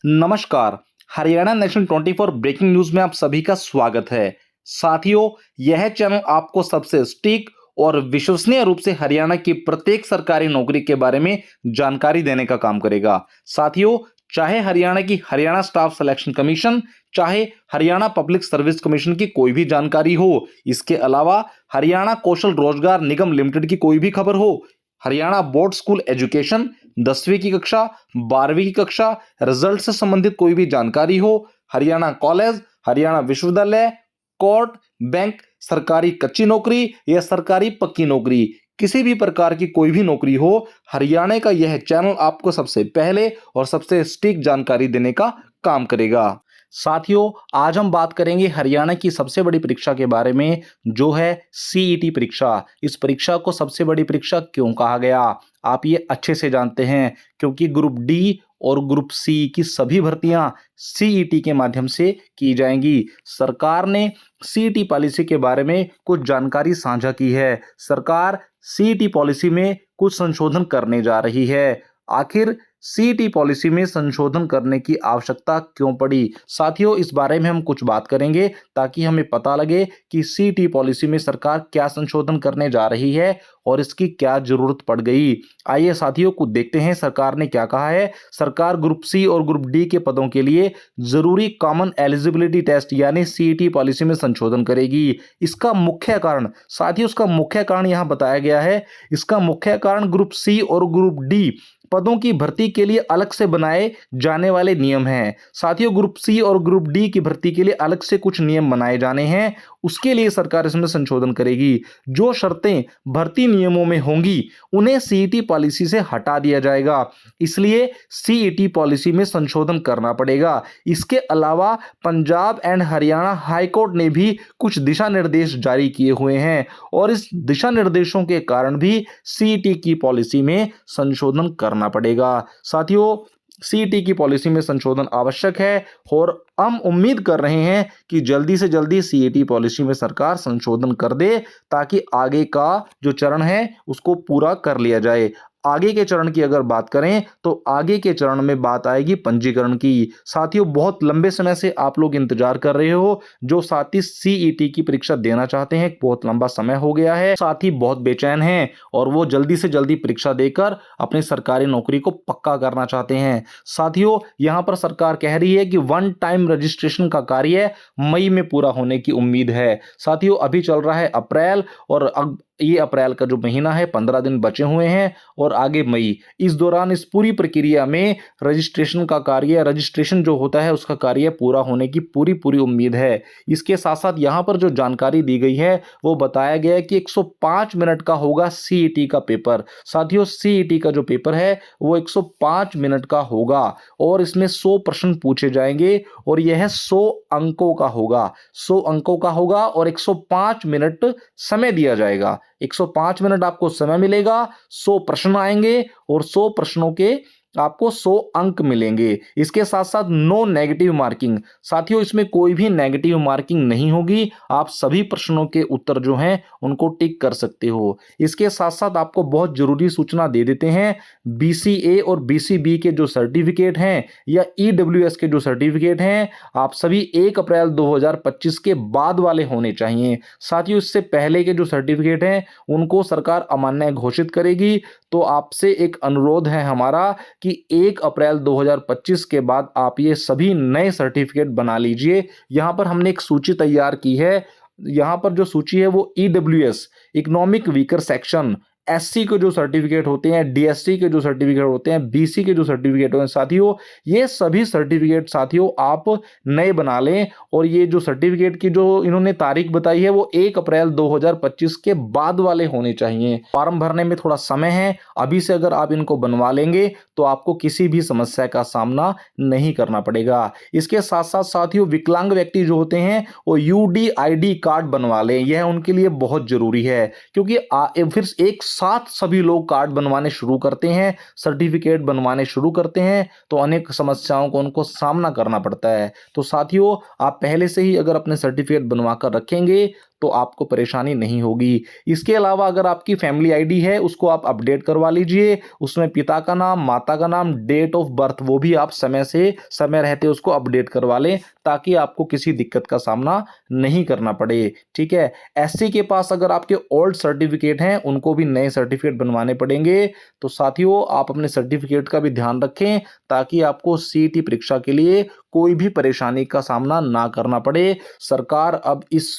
नमस्कार। Haryana national 24 breaking news में आप सभी का स्वागत है। साथियों, यह चैनल आपको सबसे सटीक और विश्वसनीय रूप से हरियाणा की प्रत्येक सरकारी नौकरी के बारे में जानकारी देने का काम करेगा। साथियों, चाहे हरियाणा की हरियाणा स्टाफ सिलेक्शन कमीशन, चाहे हरियाणा पब्लिक सर्विस कमीशन की कोई भी जानकारी हो, इसके अलावा हरियाणा कौशल रोजगार निगम लिमिटेड की कोई भी खबर हो, हरियाणा बोर्ड स्कूल एजुकेशन 10वीं की कक्षा, 12वीं की कक्षा, रिजल्ट से संबंधित कोई भी जानकारी हो, हरियाणा कॉलेज, हरियाणा विश्वविद्यालय, कोर्ट, बैंक, सरकारी कच्ची नौकरी या सरकारी पक्की नौकरी, किसी भी प्रकार की कोई भी नौकरी हो, हरियाणा का यह चैनल आपको सबसे पहले और सबसे सटीक जानकारी देने का काम करेगा। साथियों, आज हम बात करेंगे हरियाणा की सबसे बड़ी परीक्षा के बारे में, जो है सीईटी परीक्षा। इस परीक्षा को सबसे बड़ी परीक्षा क्यों कहा गया, आप ये अच्छे से जानते हैं, क्योंकि ग्रुप डी और ग्रुप सी की सभी भर्तियां सीईटी के माध्यम से की जाएंगी। सरकार ने सीईटी पॉलिसी के बारे में कुछ जानकारी साझा की है। सरकार सीईटी पॉलिसी में कुछ संशोधन करने जा रही है। आखिर सीईटी पॉलिसी में संशोधन करने की आवश्यकता क्यों पड़ी? साथियों, इस बारे में हम कुछ बात करेंगे ताकि हमें पता लगे कि सीईटी पॉलिसी में सरकार क्या संशोधन करने जा रही है और इसकी क्या जरूरत पड़ गई। आइए साथियों, कुछ देखते हैं सरकार ने क्या कहा है। सरकार ग्रुप सी और ग्रुप डी के पदों के लिए जरूरी कॉमन एलिजिबिलिटी टेस्ट यानी सीईटी पॉलिसी में संशोधन करेगी। इसका मुख्य कारण, साथियों, इसका मुख्य कारण यहां बताया गया है। इसका मुख्य कारण ग्रुप सी और ग्रुप डी पदों की भर्ती के लिए अलग से बनाए जाने वाले नियम हैं। साथियों, ग्रुप सी और ग्रुप डी की भर्ती के लिए अलग से कुछ नियम बनाए जाने हैं, उसके लिए सरकार इसमें संशोधन करेगी। जो शर्तें भर्ती नियमों में होंगी उन्हें सीईटी पॉलिसी से हटा दिया जाएगा, इसलिए सीईटी पॉलिसी में संशोधन करना पड़ेगा। इसके अलावा पंजाब एंड हरियाणा हाईकोर्ट ने भी कुछ दिशा निर्देश जारी किए हुए हैं और इस दिशा निर्देशों के कारण भी सीईटी की पॉलिसी में संशोधन करना पड़ेगा। साथियों, सीईटी की पॉलिसी में संशोधन आवश्यक है और हम उम्मीद कर रहे हैं कि जल्दी से जल्दी सीईटी पॉलिसी में सरकार संशोधन कर दे ताकि आगे का जो चरण है उसको पूरा कर लिया जाए। आगे के चरण की अगर बात करें तो आगे के चरण में बात आएगी पंजीकरण की। साथियों, बहुत लंबे समय से आप लोग इंतजार कर रहे हो, जो साथी सीईटी की परीक्षा देना चाहते हैं, बहुत लंबा समय हो गया है, साथी बहुत बेचैन हैं और वो जल्दी से जल्दी परीक्षा देकर अपनी सरकारी नौकरी को पक्का करना चाहते हैं। साथियों, यहां पर सरकार कह रही है कि वन टाइम रजिस्ट्रेशन का कार्य मई में पूरा होने की उम्मीद है। साथियों, अभी चल रहा है अप्रैल और अब ये अप्रैल का जो महीना है 15 दिन बचे हुए हैं और आगे मई। इस दौरान इस पूरी प्रक्रिया में रजिस्ट्रेशन का कार्य, रजिस्ट्रेशन जो होता है उसका कार्य पूरा होने की पूरी उम्मीद है। इसके साथ साथ यहां पर जो जानकारी दी गई है वो बताया गया है कि 105 मिनट का होगा सीईटी का पेपर। साथियों, सीईटी का जो पेपर है वो 105 मिनट का होगा और इसमें 100 प्रश्न पूछे जाएंगे और यह 100 अंकों का होगा। 100 अंकों का होगा और 105 मिनट समय दिया जाएगा। 105 मिनट आपको समय मिलेगा, 100 प्रश्न आएंगे और 100 प्रश्नों के आपको 100 अंक मिलेंगे। इसके साथ साथ नो नेगेटिव मार्किंग। साथियों, इसमें कोई भी नेगेटिव मार्किंग नहीं होगी, आप सभी प्रश्नों के उत्तर जो हैं उनको टिक कर सकते हो। इसके साथ साथ आपको बहुत जरूरी सूचना दे देते हैं, बीसीए और बीसीबी के जो सर्टिफिकेट हैं या ईडब्ल्यूएस के जो सर्टिफिकेट हैं, आप सभी 1 अप्रैल 2025 के बाद वाले होने चाहिए। साथियों, इससे पहले के जो सर्टिफिकेट हैं उनको सरकार अमान्य घोषित करेगी। तो आपसे एक अनुरोध है हमारा कि 1 अप्रैल 2025 के बाद आप ये सभी नए सर्टिफिकेट बना लीजिए। यहां पर हमने एक सूची तैयार की है। यहां पर जो सूची है वो EWS, economic weaker section, SC के जो सर्टिफिकेट होते हैं, डीएससी के जो सर्टिफिकेट होते हैं, बीसी के जो सर्टिफिकेट होते हैं, साथियों ये सभी सर्टिफिकेट साथियों आप नए बना लें। और ये जो सर्टिफिकेट की जो इन्होंने तारीख बताई है वो 1 अप्रैल 2025 के बाद वाले होने चाहिए। फॉर्म भरने में थोड़ा समय है, अभी से अगर आप इनको बनवा लेंगे तो आपको किसी भी समस्या का सामना नहीं करना पड़ेगा। इसके साथ साथ साथियों, विकलांग व्यक्ति जो होते हैं वो यूडीआईडी कार्ड बनवा लें, यह उनके लिए बहुत जरूरी है, क्योंकि फिर एक साथ सभी लोग कार्ड बनवाने शुरू करते हैं, सर्टिफिकेट बनवाने शुरू करते हैं तो अनेक समस्याओं को उनको सामना करना पड़ता है। तो साथियों, आप पहले से ही अगर अपने सर्टिफिकेट बनवा कर रखेंगे तो आपको परेशानी नहीं होगी। इसके अलावा अगर आपकी फैमिली आईडी है उसको आप अपडेट करवा लीजिए, उसमें पिता का नाम, माता का नाम, डेट ऑफ बर्थ वो भी आप समय रहते उसको अपडेट करवा लें, ताकि आपको किसी दिक्कत का सामना नहीं करना पड़े। ठीक है। एससी के पास अगर आपके ओल्ड सर्टिफिकेट हैं उनको भी नए सर्टिफिकेट बनवाने पड़ेंगे। तो साथियों आप अपने सर्टिफिकेट का भी ध्यान रखें, ताकि आपको सीईटी परीक्षा के लिए कोई भी परेशानी का सामना ना करना पड़े। सरकार अब इस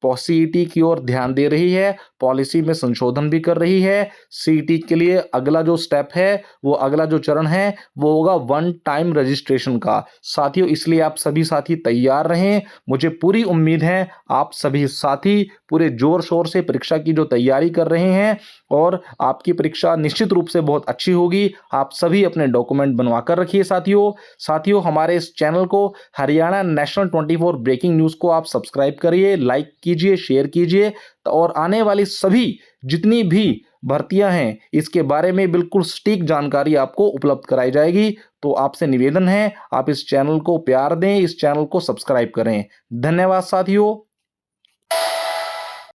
सीईटी की ओर ध्यान दे रही है, पॉलिसी में संशोधन भी कर रही है। सीईटी के लिए अगला जो स्टेप है, वो अगला जो चरण है, वो होगा वन टाइम रजिस्ट्रेशन का। साथियों इसलिए आप सभी साथी तैयार रहें। मुझे पूरी उम्मीद है आप सभी साथी पूरे जोर शोर से परीक्षा की जो तैयारी कर रहे हैं, और आपकी परीक्षा निश्चित रूप से बहुत अच्छी होगी। आप सभी अपने डॉक्यूमेंट बनवा कर रखिए साथियों हमारे इस चैनल को हरियाणा नेशनल 24 ब्रेकिंग न्यूज़ को आप सब्सक्राइब करिए, लाइक कीजिए, शेयर कीजिए, और आने वाली सभी जितनी भी भर्तियां हैं इसके बारे में बिल्कुल सटीक जानकारी आपको उपलब्ध कराई जाएगी। तो आपसे निवेदन है आप इस चैनल को प्यार दें, इस चैनल को सब्सक्राइब करें। धन्यवाद साथियों।